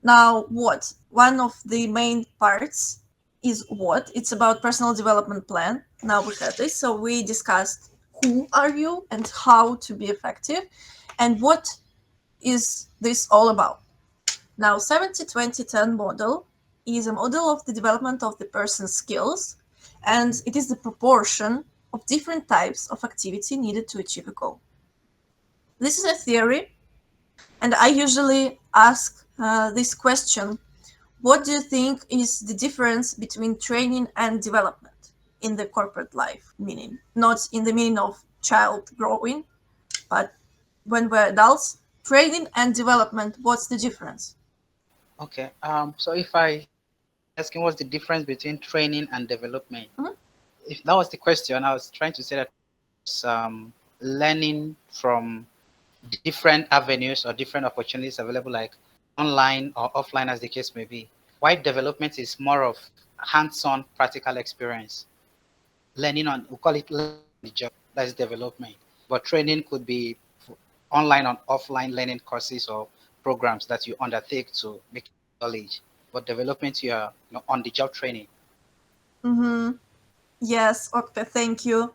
Now, what? One of the main parts is what? It's about personal development plan. Now we have this. So we discussed who are you and how to be effective and what is this all about. Now, 70-20-10 model is a model of the development of the person's skills, and it is the proportion of different types of activity needed to achieve a goal. This is a theory, and I usually ask this question: what do you think is the difference between training and development in the corporate life meaning? Not in the meaning of child growing, but when we're adults, training and development, what's the difference? Okay. So if I asking what's the difference between training and development, Mhm. if that was the question, I was trying to say that learning from different avenues or different opportunities available, like online or offline, as the case may be. Why development is more of hands-on practical experience. Learning on, we call it learning on the job, that's development. But training could be online or offline learning courses or programs that you undertake to make knowledge. But development, you are on the job training. Mm-hmm. Yes, okay, thank you.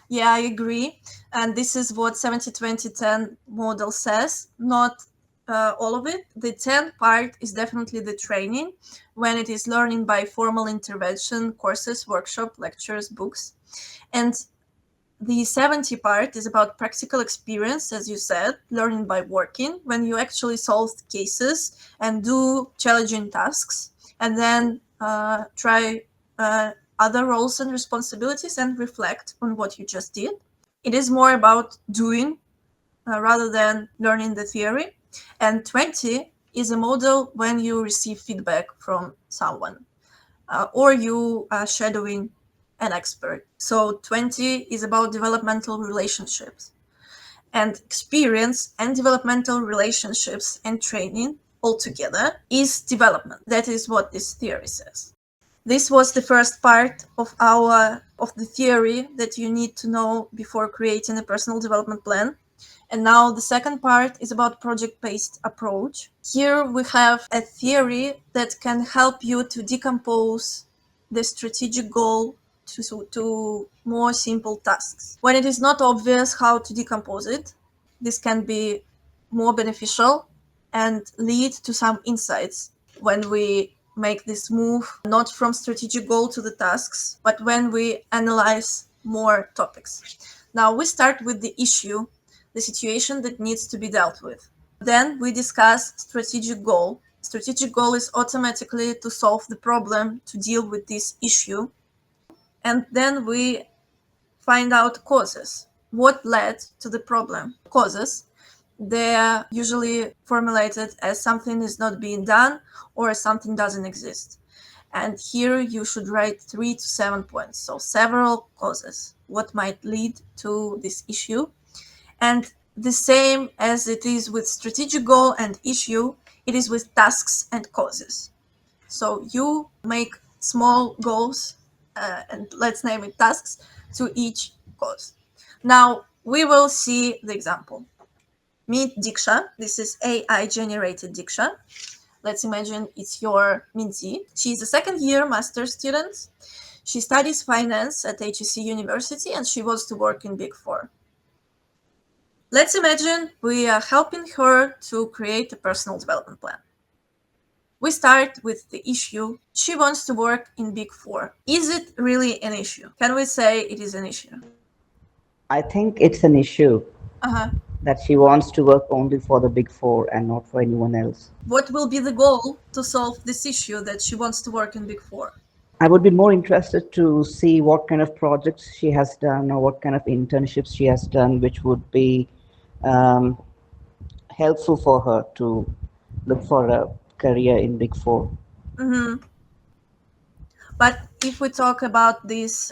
Yeah, I agree. And this is what 70-20-10 model says. Not all of it. The 10 part is definitely the training, when it is learning by formal intervention, courses, workshop, lectures, books. And the 70 part is about practical experience, as you said, learning by working, when you actually solve cases and do challenging tasks, and then try other roles and responsibilities and reflect on what you just did. It is more about doing rather than learning the theory. And 20 is a model when you receive feedback from someone or you are shadowing an expert. So 20 is about developmental relationships. And experience and developmental relationships and training altogether is development. That is what this theory says. This was the first part of the theory that you need to know before creating a personal development plan. And now the second part is about project-based approach. Here we have a theory that can help you to decompose the strategic goal to more simple tasks. When it is not obvious how to decompose it, this can be more beneficial and lead to some insights when we make this move, not from strategic goal to the tasks, but when we analyze more topics. Now we start with the issue, the situation that needs to be dealt with. Then we discuss strategic goal. Strategic goal is automatically to solve the problem, to deal with this issue. And then we find out causes. What led to the problem? Causes. They are usually formulated as something is not being done or something doesn't exist. And here you should write 3 to 7 points. So several causes, what might lead to this issue. And the same as it is with strategic goal and issue, it is with tasks and causes. So you make small goals, and let's name it tasks, to each cause. Now we will see the example. Meet Diksha. This is AI generated Diksha. Let's imagine it's your mentee. She's a second year master's student. She studies finance at HSE University and she wants to work in Big Four. Let's imagine we are helping her to create a personal development plan. We start with the issue. She wants to work in Big Four. Is it really an issue? Can we say it is an issue? I think it's an issue Uh-huh. that she wants to work only for the big four and not for anyone else. What will be the goal to solve this issue that she wants to work in Big Four? I would be more interested to see what kind of projects she has done or what kind of internships she has done, which would be um, helpful for her to look for a career in Big Four. Mm-hmm. But if we talk about this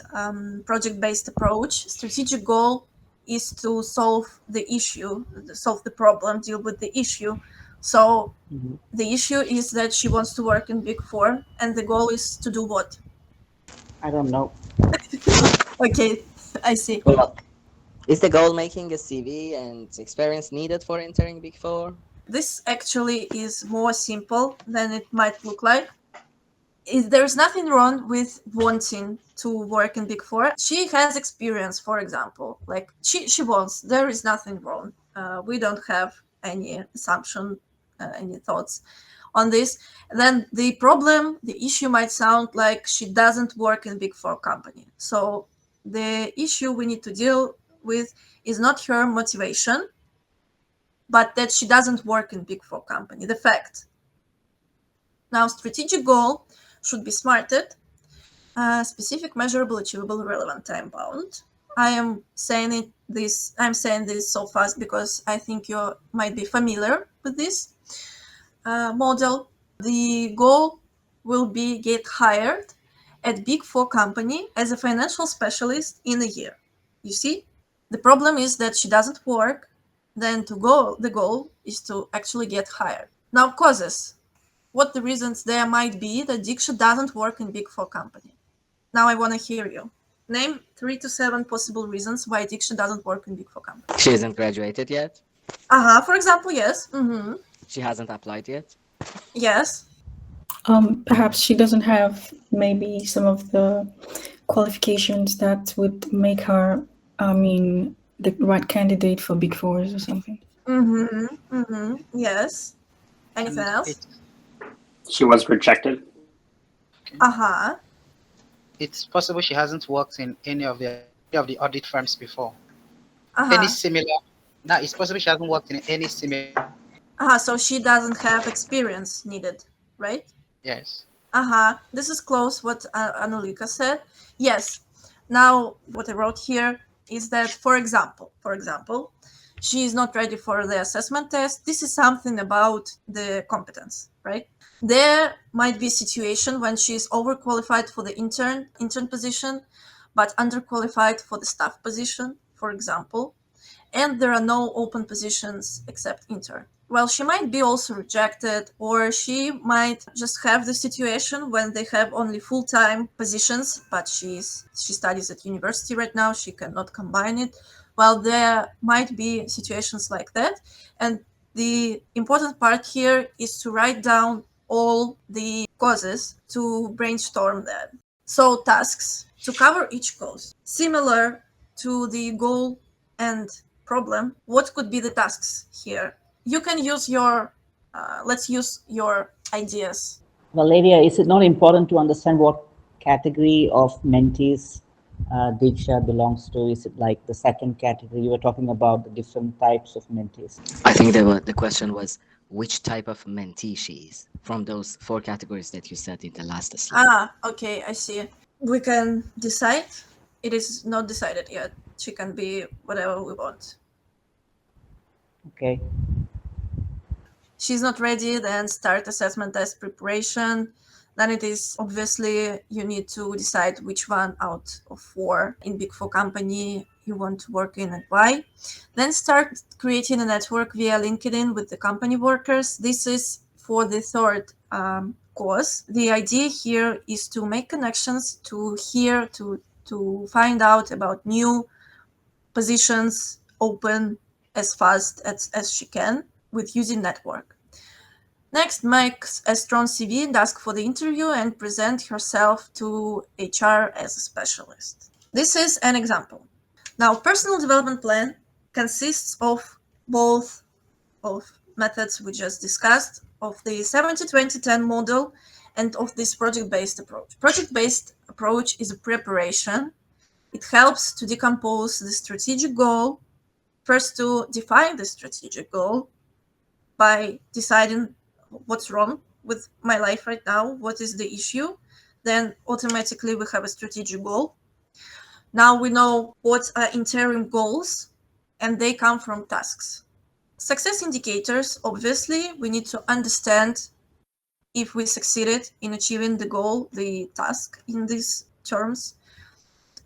project-based approach, strategic goal is to solve the issue, solve the problem, deal with the issue. So Mhm. the issue is that she wants to work in Big Four, and the goal is to do what? I don't know. Okay, I see. Well, is the goal making a CV and experience needed for entering Big Four? this actually is more simple than it might look like. There's nothing wrong with wanting to work in Big Four. She has experience, for example, like she wants. There is nothing wrong. We don't have any assumption, any thoughts on this. Then the problem, the issue might sound like she doesn't work in Big Four company. So the issue we need to deal with is not her motivation, but that she doesn't work in Big Four company. The fact. Now, strategic goal should be smarted, specific, measurable, achievable, relevant, time bound. I'm saying this so fast because I think you might be familiar with this model. The goal will be get hired at Big Four company as a financial specialist in a year. You see, the problem is that she doesn't work. Then the goal is to actually get hired. Now, causes. What the reasons there might be that Diksha doesn't work in Big Four company. Now I want to hear you. Name 3 to 7 possible reasons why Diksha doesn't work in Big Four company. She isn't graduated yet. For example, yes. She hasn't applied yet. Yes. Perhaps she doesn't have maybe some of the qualifications that would make her, the right candidate for Big Fours or something. Yes. Anything And else? She was rejected. It's possible she hasn't worked in any of the audit firms before. Any similar? Now, it's possible she hasn't worked in any similar. So she doesn't have experience needed, right? Yes. This is close what Anulika said. Yes. Now, what I wrote here is that, for example, she is not ready for the assessment test. This is something about the competence, right? There might be a situation when she is overqualified for the intern position, but underqualified for the staff position, for example, and there are no open positions except intern. Well, she might be also rejected, or she might just have the situation when they have only full-time positions, but she studies at university right now, she cannot combine it. Well, there might be situations like that, and the important part here is to write down all the causes to brainstorm that. So tasks to cover each cause, similar to the goal and problem. What could be the tasks here? You can use let's use your ideas. Valeria, is it not important to understand what category of mentees Diksha belongs to? Is it like the second category? You were talking about the different types of mentees. I think the question was which type of mentee she is from those 4 categories that you said in the last slide. Okay, I see. We can decide. It is not decided yet. She can be whatever we want. Okay. She's not ready, then start assessment test preparation. Then it is obviously you need to decide which one out of 4 in Big Four company you want to work in and why. Then start creating a network via LinkedIn with the company workers. This is for the third course. The idea here is to make connections, to find out about new positions open as fast as she can with using network. Next, make a strong CV and ask for the interview and present herself to HR as a specialist. This is an example. Now, personal development plan consists of both of methods we just discussed, of the 70-20-10 model and of this project-based approach. Project-based approach is a preparation. It helps to decompose the strategic goal, first to define the strategic goal by deciding what's wrong with my life right now, what is the issue, then automatically we have a strategic goal. Now we know what are interim goals, and they come from tasks. Success indicators, obviously, we need to understand if we succeeded in achieving the goal, the task in these terms.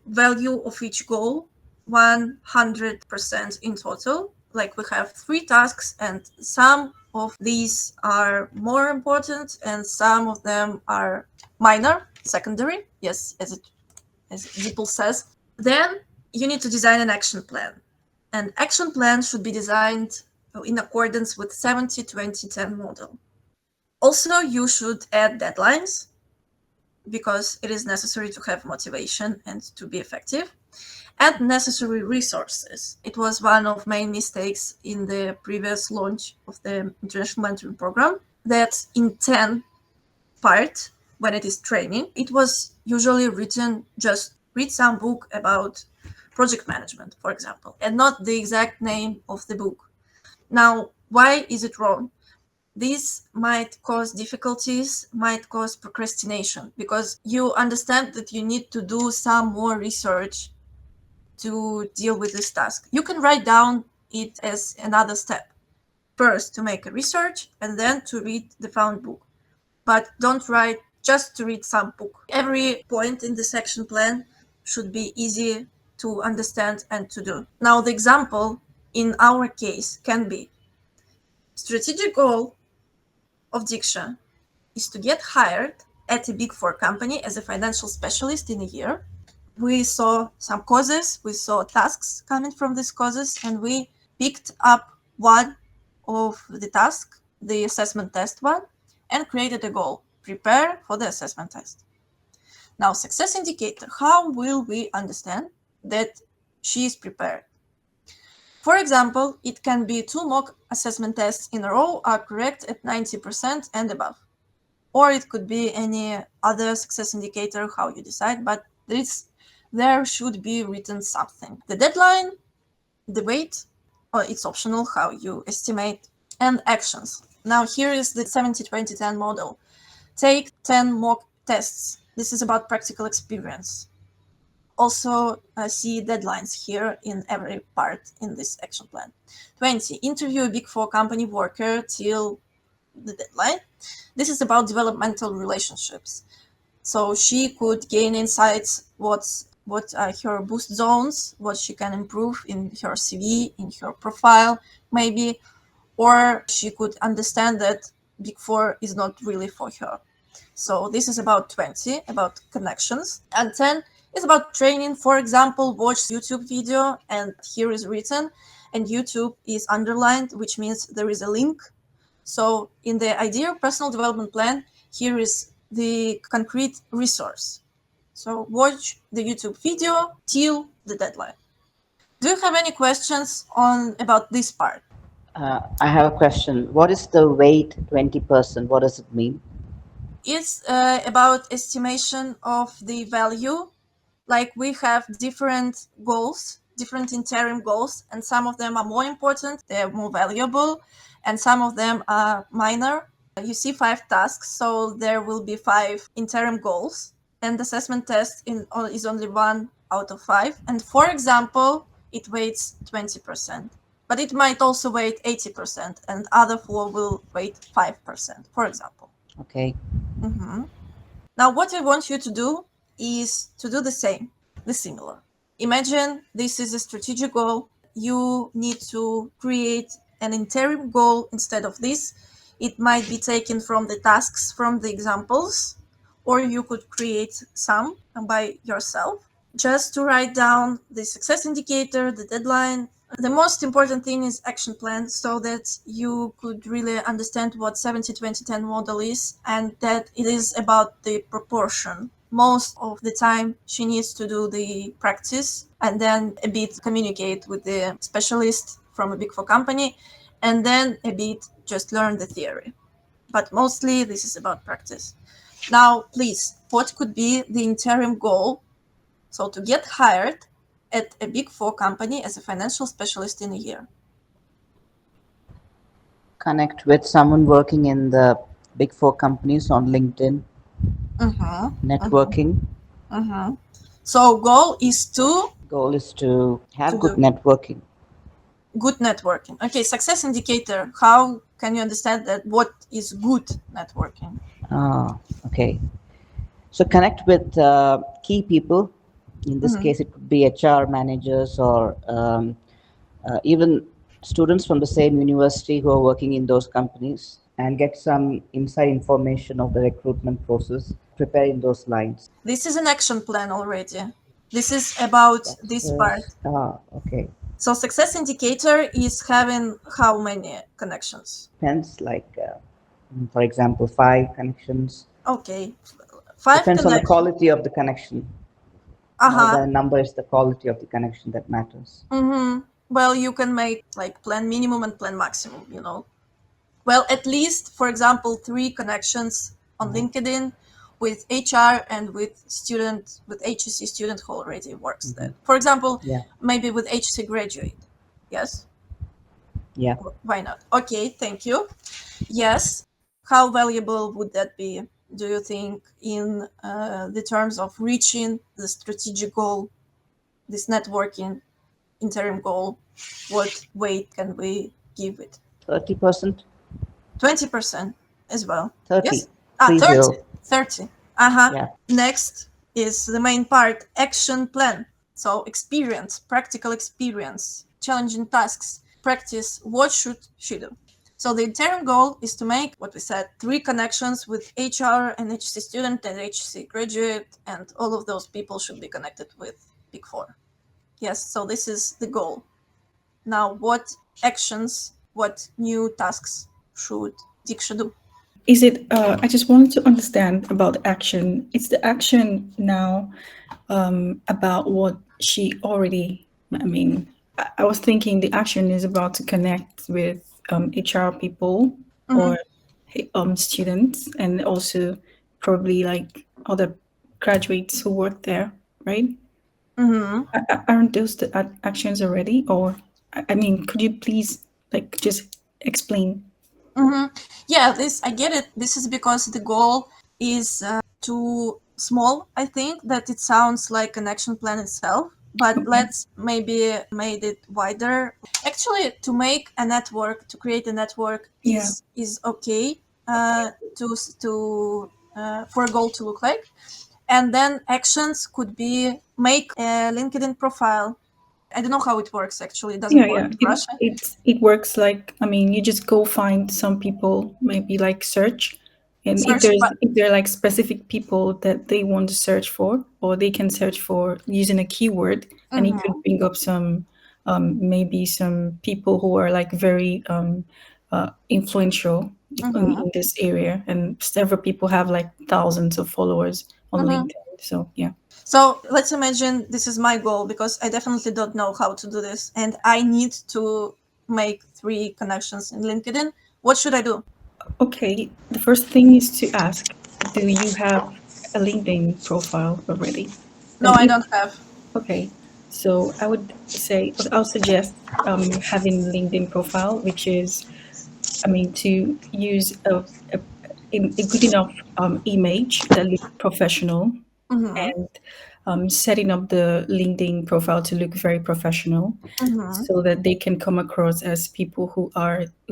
Value of each goal, 100% in total. Like we have 3 tasks, and some of these are more important and some of them are minor, secondary. Yes, as Deeple says. Then you need to design an action plan. An action plan should be designed in accordance with 70-20-10 model. Also, you should add deadlines because it is necessary to have motivation and to be effective. Add necessary resources. It was one of main mistakes in the previous launch of the International Mentoring Program, that in 10 part, when it is training, it was usually written just read some book about project management, for example, and not the exact name of the book. Now, why is it wrong? This might cause difficulties, might cause procrastination, because you understand that you need to do some more research to deal with this task. You can write down it as another step. First, to make a research, and then to read the found book. But don't write just to read some book. Every point in the section plan should be easy to understand and to do. Now, the example in our case can be strategic goal of Diksha is to get hired at a Big Four company as a financial specialist in a year. We saw some causes, we saw tasks coming from these causes, and we picked up one of the task, the assessment test one, and created a goal. Prepare for the assessment test. Now, success indicator, how will we understand that she is prepared? For example, it can be 2 mock assessment tests in a row are correct at 90% and above. Or it could be any other success indicator, how you decide, but there should be written something. The deadline, the weight, or it's optional how you estimate, and actions. Now here is the 70-20-10 model. Take 10 mock tests. This is about practical experience. Also see deadlines here in every part in this action plan. 20, interview a Big Four company worker till the deadline. This is about developmental relationships. So she could gain insights what are her boost zones, what she can improve in her CV, in her profile, maybe, or she could understand that Big Four is not really for her. So this is about 20, about connections. And 10 is about training. For example, watch YouTube video, and here is written, and YouTube is underlined, which means there is a link. So in the idea of personal development plan, here is the concrete resource. So watch the YouTube video till the deadline. Do you have any questions about this part? I have a question. What is the weight 20%? What does it mean? It's about estimation of the value. Like we have different goals, different interim goals, and some of them are more important, they're more valuable, and some of them are minor. You see 5 tasks, so there will be 5 interim goals, and the assessment test is only 1 out of 5. And for example, it weighs 20, but it might also weigh 80%, and other 4 will weigh 5%, for example. Okay. Now, what I want you to do is to do the same, the similar. Imagine this is a strategic goal. You need to create an interim goal instead of this. It might be taken from the tasks, from the examples, or you could create some by yourself. Just to write down the success indicator, the deadline. The most important thing is action plan, so that you could really understand what 70-20-10 model is, and that it is about the proportion. Most of the time she needs to do the practice and then a bit communicate with the specialist from a Big Four company, and then a bit just learn the theory. But mostly this is about practice. Now, please, what could be the interim goal? So to get hired at a Big Four company as a financial specialist in a year. Connect with someone working in the Big Four companies on LinkedIn. Networking. So goal is to have good networking. Good networking. Okay, success indicator. How can you understand that? What is good networking? Okay. So connect with key people. In this case, it could be HR managers or even students from the same university who are working in those companies, and get some inside information of the recruitment process, prepare in those lines. This is an action plan already. This is about this part. Okay. So success indicator is having how many connections? Depends, like, for example, 5 connections. Okay, 5 Depends on the connections. quality of the connection. Uh-huh. The number is the quality of the connection that matters. Mm-hmm. Well, you can make like plan minimum and plan maximum, you know. Well, at least, for example, 3 connections on LinkedIn with HR and with HSE student who already works there. For example, Yeah. maybe with HSE graduate. Yes? Yeah. Why not? Okay, thank you. Yes. How valuable would that be, do you think, in the terms of reaching the strategic goal, this networking interim goal? What weight can we give it? 30%. 20% as well. 30. Yes? 30. 30. 30. Uh-huh. Yeah. Next is the main part, action plan. So experience, practical experience, challenging tasks, practice. What should she do? So the interim goal is to make what we said, 3 connections with HR and HC student and HC graduate, and all of those people should be connected with Big Four. Yes, so this is the goal. Now, what actions, what new tasks should Diksha do? Is it? I just wanted to understand about the action. It's the action now about what she already. I mean, I was thinking the action is about to connect with HR people or students, and also probably like other graduates who work there, right? Mm-hmm. Aren't those the actions already? Or I mean, could you please like just explain? Mm-hmm. Yeah, this I get it. This is because the goal is too small. I think that it sounds like an action plan itself, but let's maybe made it wider. Actually, to make a network, to create a network is okay. For a goal to look like, and then actions could be make a LinkedIn profile. I don't know how it works actually. It doesn't work in Russia. It works like, I mean, you just go find some people, maybe like search, and Search, but if there are like specific people that they want to search for, or they can search for using a keyword, and it could bring up some maybe some people who are like very influential in this area, and several people have like thousands of followers on LinkedIn. So yeah. So let's imagine this is my goal, because I definitely don't know how to do this, and I need to make 3 connections in LinkedIn. What should I do? Okay, the first thing is to ask, do you have a LinkedIn profile already? No, And I if, don't have. okay, so I would say, I'll suggest having LinkedIn profile, which is, I mean, to use a good enough image that looks professional, and setting up the LinkedIn profile to look very professional, so that they can come across as people who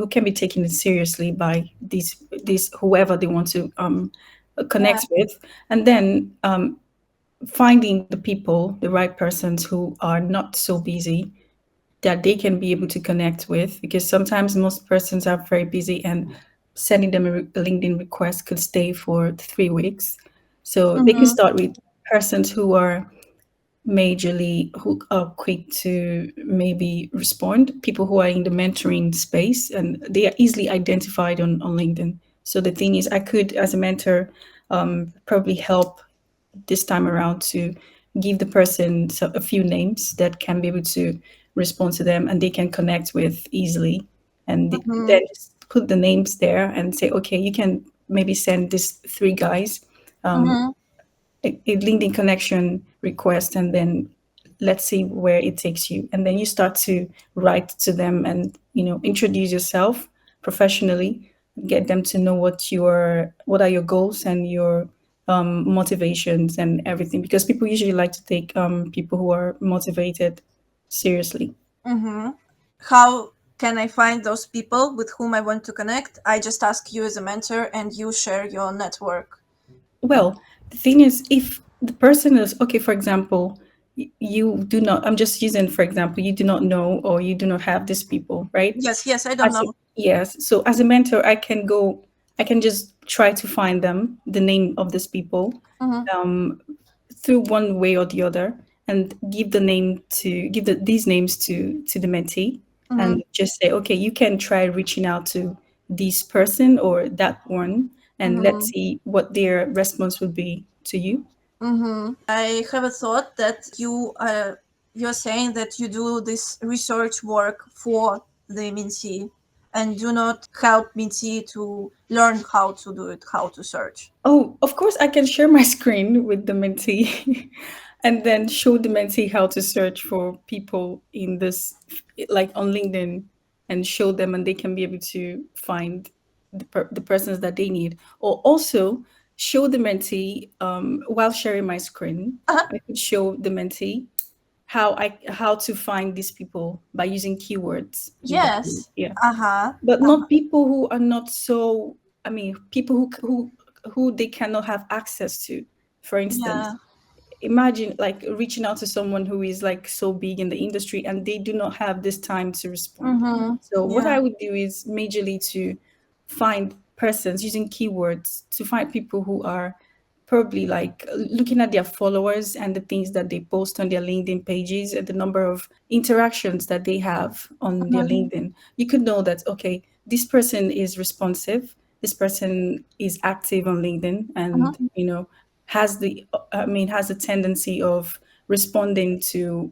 can be taken seriously by these whoever they want to Yeah. connect with, and then finding the people, the right persons who are not so busy, that they can be able to connect with, because sometimes most persons are very busy, and sending them a LinkedIn request could stay for 3 weeks. So they can start with persons who are who are quick to maybe respond, people who are in the mentoring space, and they are easily identified on LinkedIn. So the thing is, I could, as a mentor, probably help this time around to give the person a few names that can be able to respond to them, and they can connect with easily, and then just put the names there and say, okay, you can maybe send these 3 guys a LinkedIn connection request, and then let's see where it takes you. And then you start to write to them, and introduce yourself professionally, get them to know what are your goals and your motivations and everything, because people usually like to take people who are motivated seriously. How can I find those people with whom I want to connect? I just ask you as a mentor, and you share your network. Well, the thing is, if the person is okay, for example, you do not, I'm just using, for example, you do not know, or you do not have these people, right? Yes, I don't know. Yes. So as a mentor, I can just try to find them, the name of these people, through one way or the other. and give these names to the mentee, and just say, okay, you can try reaching out to this person or that one, and let's see what their response would be to you. I have a thought that you're saying that you do this research work for the mentee and do not help mentee to learn how to do it, how to search. Oh, of course, I can share my screen with the mentee and then show the mentee how to search for people in this, like on LinkedIn, and show them, and they can be able to find the persons that they need. Or also show the mentee, while sharing my screen, I could show the mentee how to find these people by using keywords. Yes. Yeah. Uh-huh. But not people who are not so, I mean, people who they cannot have access to. For instance, Yeah. imagine like reaching out to someone who is like so big in the industry and they do not have this time to respond. So what Yeah. I would do is majorly to find persons using keywords, to find people who are probably like looking at their followers and the things that they post on their LinkedIn pages and the number of interactions that they have on their LinkedIn. You could know that, okay, this person is responsive, this person is active on LinkedIn, and has has a tendency of responding to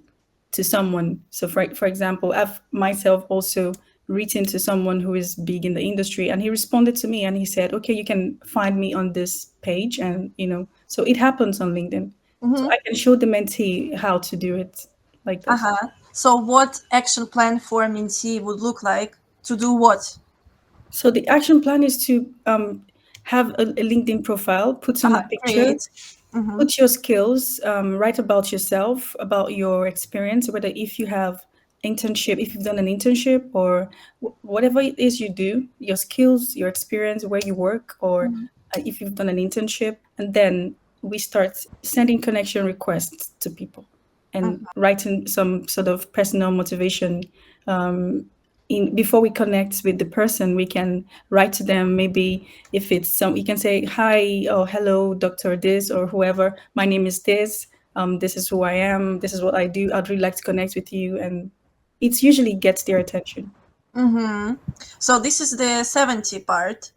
someone. So for example, I've myself also written to someone who is big in the industry, and he responded to me and he said, okay, you can find me on this page. And so it happens on LinkedIn. So I can show the mentee how to do it like this. So what action plan for a mentee would look like to do what? So the action plan is to have a LinkedIn profile, put on a picture, Create. put your skills, write about yourself, about your experience, whether if you have internship, if you've done an internship, or whatever it is you do, your skills, your experience, where you work, or if you've done an internship. And then we start sending connection requests to people and writing some sort of personal motivation. Before we connect with the person, we can write to them. Maybe if it's you can say, hi or hello, Dr. This or whoever, my name is this, this is who I am, this is what I do, I'd really like to connect with you. And it usually gets their attention. So this is the 70 part.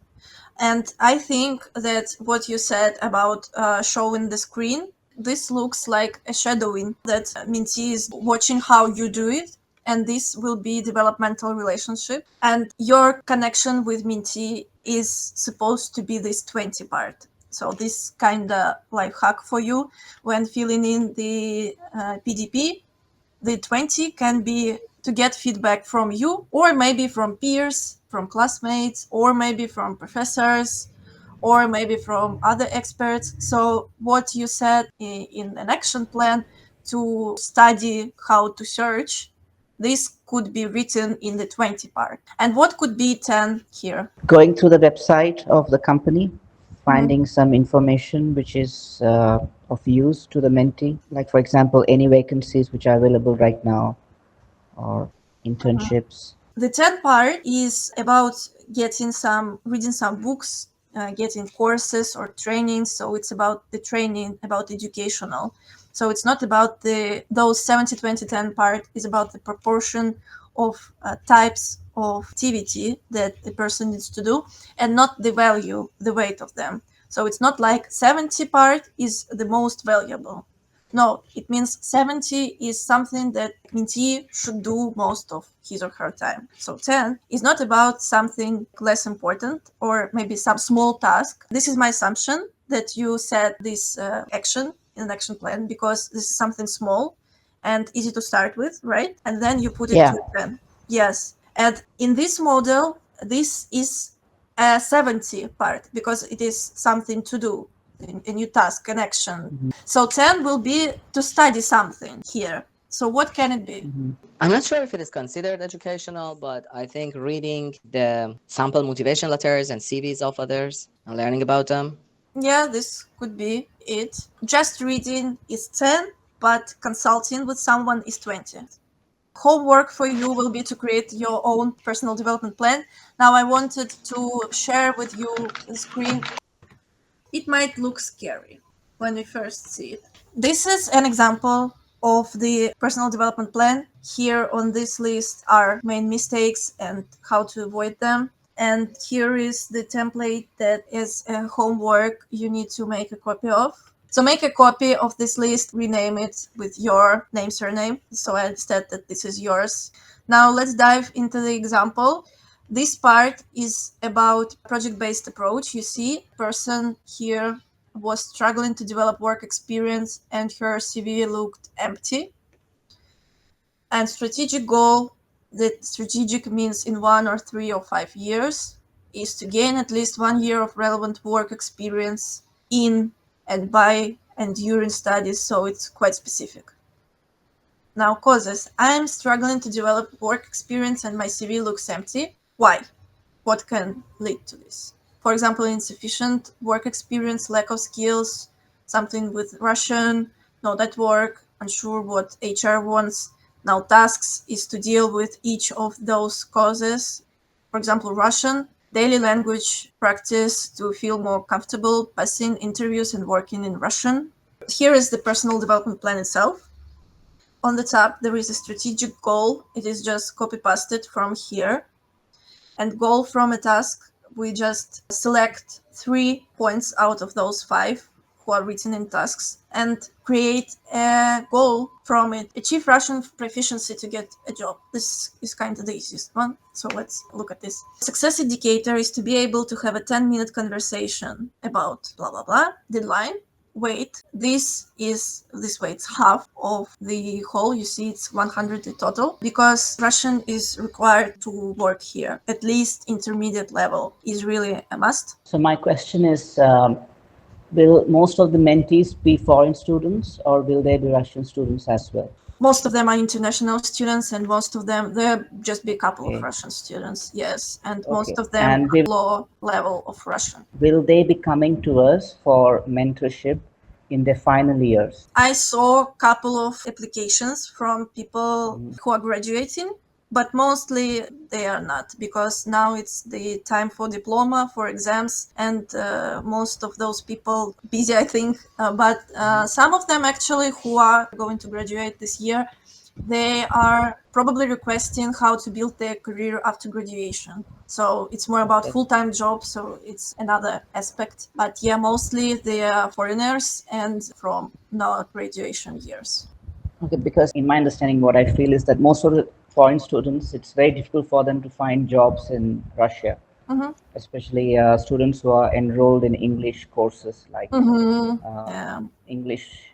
And I think that what you said about showing the screen, this looks like a shadowing that mentee is watching how you do it. And this will be developmental relationship. And your connection with mentee is supposed to be this 20 part. So this kind of life hack for you when filling in the PDP, the 20 can be to get feedback from you, or maybe from peers, from classmates, or maybe from professors, or maybe from other experts. So what you said in an action plan to study how to search, this could be written in the 20 part. And what could be 10 here? Going through the website of the company, finding some information which is of use to the mentee, like for example, any vacancies which are available right now, or internships. The 10 part is about reading some books, getting courses or trainings. So it's about the training, about educational. So it's not about those 70, 20, 10 part is about the proportion of types of activity that the person needs to do, and not the value, the weight of them. So it's not like 70 part is the most valuable. No, it means 70 is something that mentee should do most of his or her time. So 10 is not about something less important or maybe some small task. This is my assumption that you set this action in an action plan because this is something small and easy to start with, right? And then you put it to 10. Yes. And in this model, this is a 70 part because it is something to do, a new task, an action. So 10 will be to study something here. So what can it be? I'm not sure if it is considered educational, but I think reading the sample motivation letters and CVs of others and learning about them. Yeah, this could be it. Just reading is 10, but consulting with someone is 20. Homework for you will be to create your own personal development plan. Now I wanted to share with you the screen. It might look scary when we first see it. This is an example of the personal development plan. Here on this list are main mistakes and how to avoid them. And here is the template that is a homework you need to make a copy of. So make a copy of this list, rename it with your name, surname, so I understand that this is yours. Now let's dive into the example. This part is about project-based approach. You see, person here was struggling to develop work experience and her CV looked empty. And strategic goal, that strategic means in 1 or 3 or 5 years, is to gain at least 1 year of relevant work experience in and by and during studies, so it's quite specific. Now, causes. I'm struggling to develop work experience and my CV looks empty. Why? What can lead to this? For example, insufficient work experience, lack of skills, something with Russian, no network, unsure what HR wants. Now, tasks is to deal with each of those causes. For example, Russian, daily language practice to feel more comfortable passing interviews and working in Russian. Here is the personal development plan itself. On the top, there is a strategic goal. It is just copy-pasted from here. And goal from a task, we just select 3 points out of those 5 who are written in tasks and create a goal from it. Achieve Russian proficiency to get a job. This is kind of the easiest one. So let's look at this. Success indicator is to be able to have a 10-minute conversation about blah, blah, blah. Deadline. Weight, this way it's half of the whole. You see it's 100 in total because Russian is required to work here. At least intermediate level is really a must. So my question is, will most of the mentees be foreign students or will they be Russian students as well? Most of them are international students and most of them, there'll just be a couple Okay. of Russian students, yes. And Okay. most of them And are low level of Russian. will they be coming to us for mentorship in their final years? I saw a couple of applications from people who are graduating, but mostly they are not because now it's the time for diploma, for exams, and most of those people busy, I think. But some of them actually who are going to graduate this year, they are probably requesting how to build their career after graduation. So it's more about full-time job, so it's another aspect. But yeah, mostly they are foreigners and from not graduation years. Okay, because in my understanding, what I feel is that most of the foreign students, it's very difficult for them to find jobs in Russia, especially students who are enrolled in English courses like English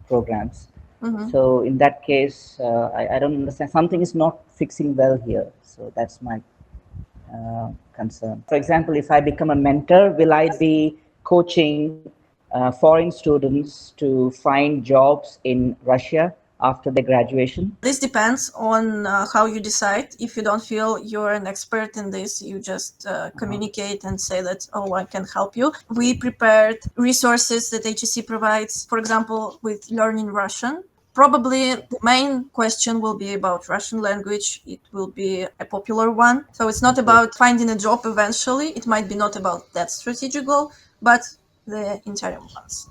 programs. So in that case, I don't understand. Something is not fixing well here. So that's my concern. For example, if I become a mentor, will I be coaching foreign students to find jobs in Russia after their graduation? This depends on how you decide. If you don't feel you're an expert in this, you just communicate and say that, oh, I can help you. We prepared resources that HSE provides, for example, with learning Russian. Probably the main question will be about Russian language. It will be a popular one. So it's not about finding a job eventually. It might be not about that strategic goal, but the interim ones.